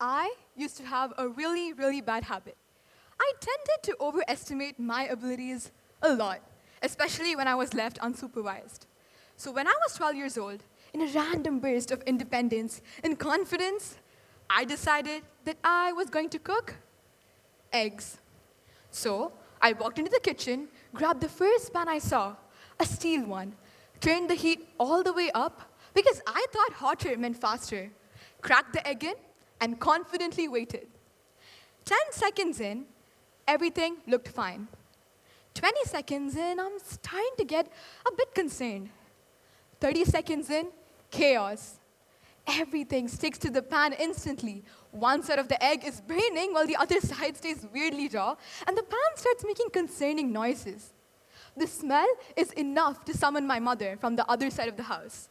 I used to have a really, really bad habit. I tended to overestimate my abilities a lot, especially when I was left unsupervised. So when I was 12 years old, in a random burst of independence and confidence, I decided that I was going to cook eggs. So I walked into the kitchen, grabbed the first pan I saw, a steel one, turned the heat all the way up because I thought hotter meant faster, cracked the egg in, and confidently waited. 10 seconds in, everything looked fine. 20 seconds in, I'm starting to get a bit concerned. 30 seconds in, chaos. Everything sticks to the pan instantly. One side of the egg is burning while the other side stays weirdly raw, and the pan starts making concerning noises. The smell is enough to summon my mother from the other side of the house.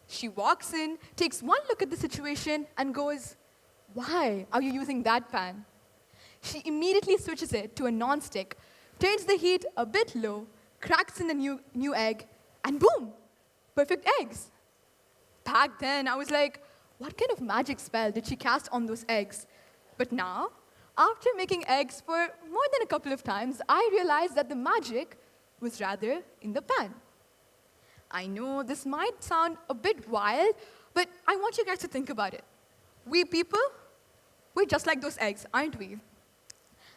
She walks in, takes one look at the situation, and goes, "Why are you using that pan?" She immediately switches it to a non-stick, turns the heat a bit low, cracks in a new egg, and boom, perfect eggs. Back then, I was like, what kind of magic spell did she cast on those eggs? But now, after making eggs for more than a couple of times, I realized that the magic was rather in the pan. I know this might sound a bit wild, but I want you guys to think about it. We people, we're just like those eggs, aren't we?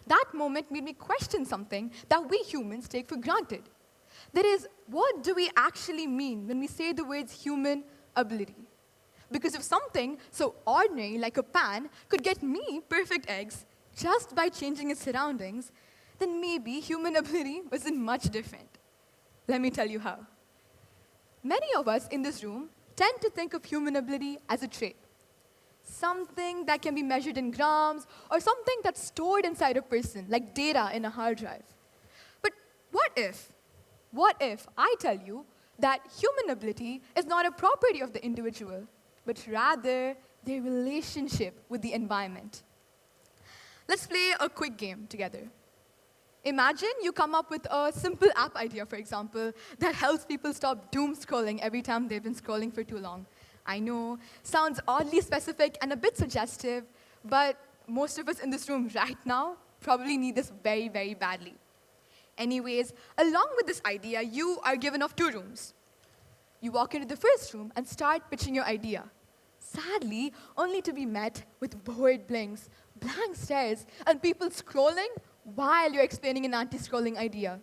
That moment made me question something that we humans take for granted. That is, what do we actually mean when we say the words human ability? Because if something so ordinary like a pan could get me perfect eggs just by changing its surroundings, then maybe human ability wasn't much different. Let me tell you how. Many of us in this room tend to think of human ability as a trait. Something that can be measured in grams, or something that's stored inside a person, like data in a hard drive. But what if I tell you that human ability is not a property of the individual, but rather their relationship with the environment? Let's play a quick game together. Imagine you come up with a simple app idea, for example, that helps people stop doom scrolling every time they've been scrolling for too long. I know, sounds oddly specific and a bit suggestive, but most of us in this room right now probably need this very, very badly. Anyways, along with this idea, you are given off 2 rooms. You walk into the first room and start pitching your idea. Sadly, only to be met with bored blinks, blank stares, and people scrolling while you're explaining an anti-scrolling idea.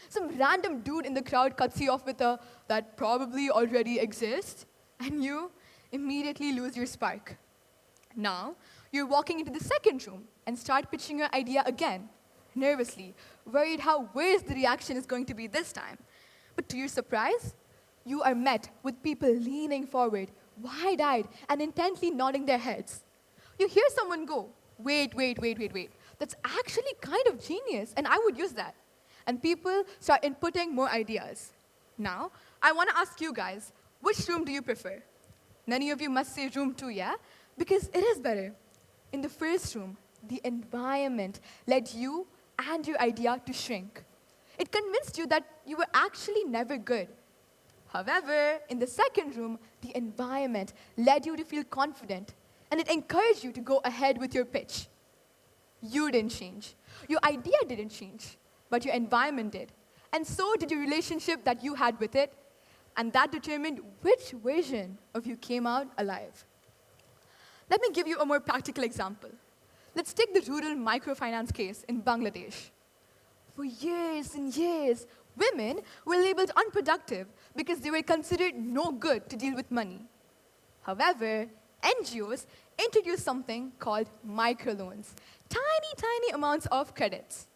Some random dude in the crowd cuts you off with a, "that probably already exists," and you immediately lose your spark. Now, you're walking into the second room and start pitching your idea again, nervously, worried how worse the reaction is going to be this time. But to your surprise, you are met with people leaning forward, wide-eyed, and intently nodding their heads. You hear someone go, wait. That's actually kind of genius, and I would use that." And people start inputting more ideas. Now, I want to ask you guys, which room do you prefer? Many of you must say room 2, yeah? Because it is better. In the first room, the environment led you and your idea to shrink. It convinced you that you were actually never good. However, in the second room, the environment led you to feel confident, and it encouraged you to go ahead with your pitch. You didn't change. Your idea didn't change, but your environment did. And so did your relationship that you had with it, and that determined which version of you came out alive. Let me give you a more practical example. Let's take the rural microfinance case in Bangladesh. For years and years, women were labeled unproductive because they were considered no good to deal with money. However, NGOs introduced something called microloans, tiny amounts of credits.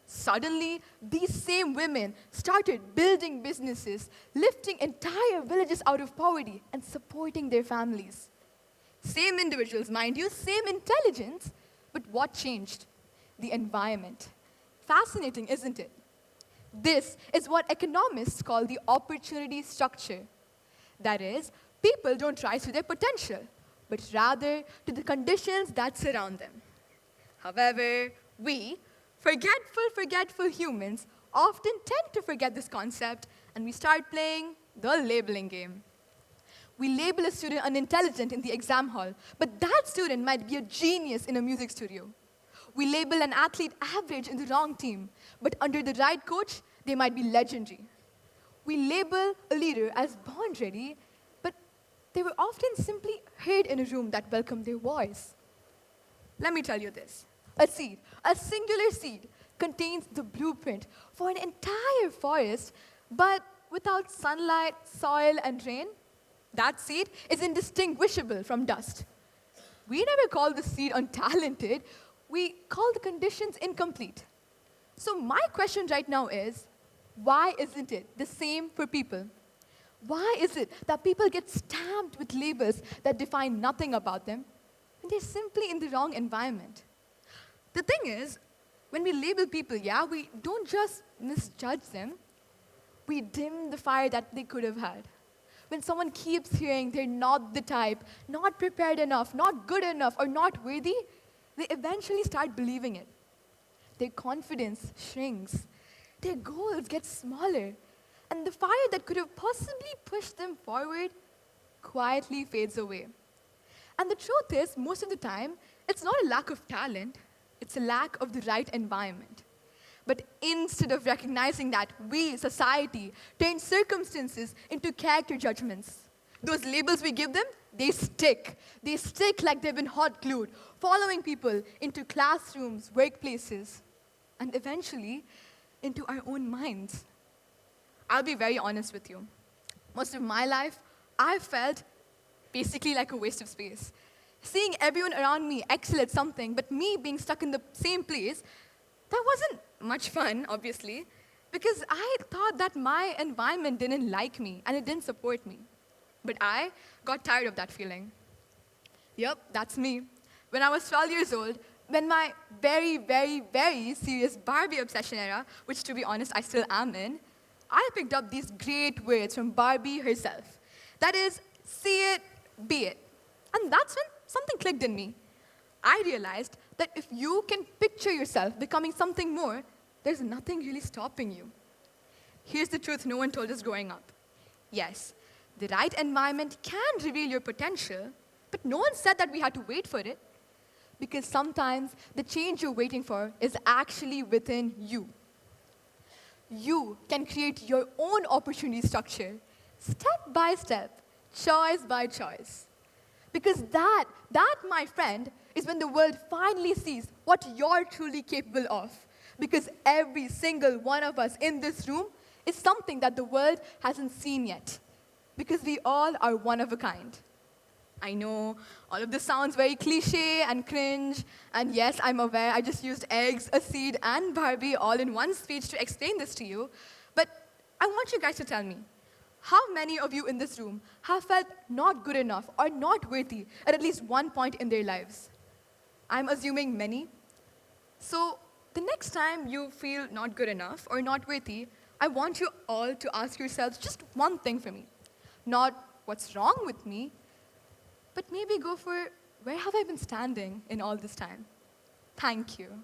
Suddenly, these same women started building businesses, lifting entire villages out of poverty, and supporting their families. Same individuals, mind you, same intelligence, but what changed? The environment. Fascinating, isn't it? This is what economists call the opportunity structure. That is, people don't rise to their potential, but rather to the conditions that surround them. However, we, forgetful humans, often tend to forget this concept, and we start playing the labeling game. We label a student unintelligent in the exam hall, but that student might be a genius in a music studio. We label an athlete average in the wrong team, but under the right coach, they might be legendary. We label a leader as born ready, but they were often simply hid in a room that welcomed their voice. Let me tell you this. A seed, a singular seed, contains the blueprint for an entire forest, but without sunlight, soil, and rain, that seed is indistinguishable from dust. We never call the seed untalented, we call the conditions incomplete. So my question right now is, why isn't it the same for people? Why is it that people get stamped with labels that define nothing about them, and they're simply in the wrong environment? The thing is, when we label people, we don't just misjudge them, we dim the fire that they could have had. When someone keeps hearing they're not the type, not prepared enough, not good enough, or not worthy, they eventually start believing it. Their confidence shrinks. Their goals get smaller. And the fire that could have possibly pushed them forward quietly fades away. And the truth is, most of the time, it's not a lack of talent, it's a lack of the right environment. But instead of recognizing that, we, society, turn circumstances into character judgments. Those labels we give them, they stick. They stick like they've been hot glued, following people into classrooms, workplaces, and eventually into our own minds. I'll be very honest with you. Most of my life, I felt basically like a waste of space. Seeing everyone around me excel at something, but me being stuck in the same place, that wasn't much fun, obviously, because I thought that my environment didn't like me and it didn't support me. But I got tired of that feeling. Yep, that's me. When I was 12 years old, when my very, very, very serious Barbie obsession era, which to be honest, I still am in, I picked up these great words from Barbie herself. That is, see it, be it. And that's when something clicked in me. I realized that if you can picture yourself becoming something more, there's nothing really stopping you. Here's the truth no one told us growing up. Yes, the right environment can reveal your potential, but no one said that we had to wait for it. Because sometimes the change you're waiting for is actually within you. You can create your own opportunity structure, step by step, choice by choice. Because that, my friend, is when the world finally sees what you're truly capable of. Because every single one of us in this room is something that the world hasn't seen yet. Because we all are one of a kind. I know all of this sounds very cliche and cringe, and yes, I'm aware I just used eggs, a seed, and Barbie all in one speech to explain this to you, but I want you guys to tell me, how many of you in this room have felt not good enough or not worthy at least one point in their lives? I'm assuming many. So the next time you feel not good enough or not worthy, I want you all to ask yourselves just one thing for me. Not what's wrong with me, but maybe go for, where have I been standing in all this time? Thank you.